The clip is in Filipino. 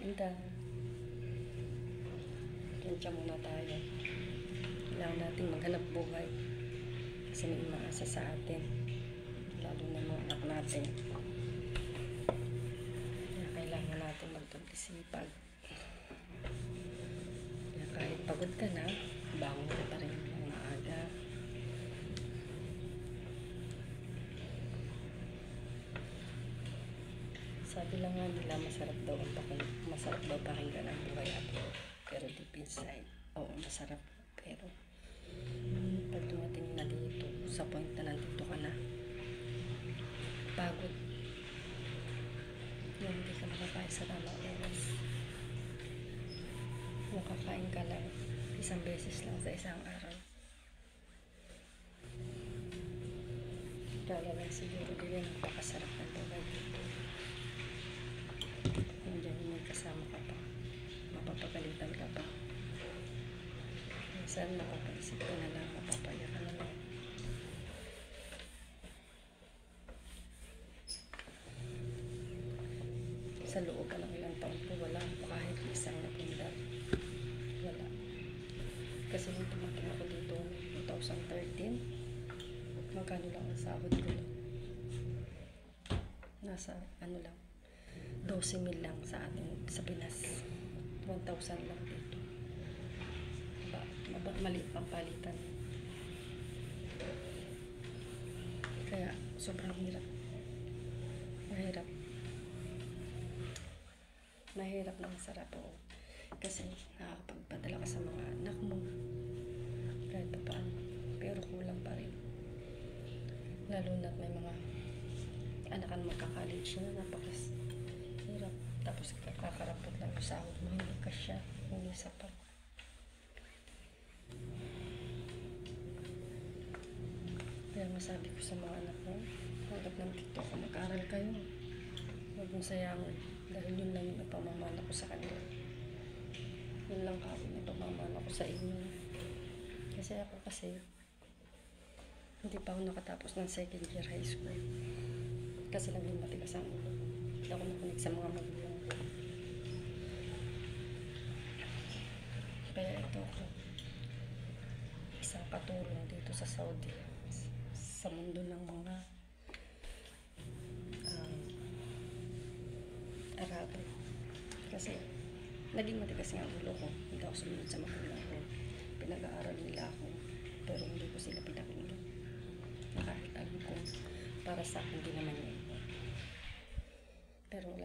Inda. Plancha muna tayo. Kailangan natin maghanap buhay. Kasi may umaasa sa atin. Lalo na mga anak natin. Kaya kailangan natin magpag-isipag. Kaya kahit pagod ka na, bangon ka pa rin ng maaga. Sabi lang nga nila, masarap daw pakinggan ang buhay ako. Pero deep inside, oo, masarap. Pero pag dumating na dito, sa point na nandito ka na, pagod. Yung hindi ka makakain sa tamang oras. Makakain ka lang isang beses lang sa isang araw. Kaya lang siguro din napakasarap ng buhay dito. Nandiyan may kasama ka pa. Mapapagalitan ka pa. Minsan mapapaisip ka na lang, mapapaya ka na lang. Sa loob ka ng ilang taon po, wala po kahit isang napundar. Wala. Kasi nung tumating ako dito 2013, magkano lang ang sahod ko lang. Nasa ano lang, 12,000 lang sa atin sa Pinas. 1,000 lang dito. Maliit pang palitan. Kaya sobrang hirap. Mahirap. Mahirap na masarap po. Kasi nakakapagpadala ka sa mga anak mo. Kahit pa paano. Pero kulang pa rin. Lalo na't may mga anakan magka-college na napakas. Hirap. Tapos kakarapot lang yung sahod mo. Hindi ka siya. Hindi sapat. Kaya masabi ko sa mga anak mo, hanggat nandito ako, mag-aral kayo. Huwag mong sayangin. Dahil yun lang yung napamamana ko sa kanila. Yun lang ako yung napamamana ko sa inyo. Kasi ako hindi pa ako nakatapos ng second year high school. Kasi lang yung matigas ang ulo. Hindi ako nakunik sa mga magulang ko. Kaya ito ako. Isang katulong dito sa Saudi. Sa mundo ng mga Arabo. Kasi naging matigas nga ang ulo ko. Hindi ako sumunod sa magulang ko. Pinag-aaral nila ako. Pero hindi ko sila pinakinggan. Kahit alam ko, para sa akin din naman yun. Pero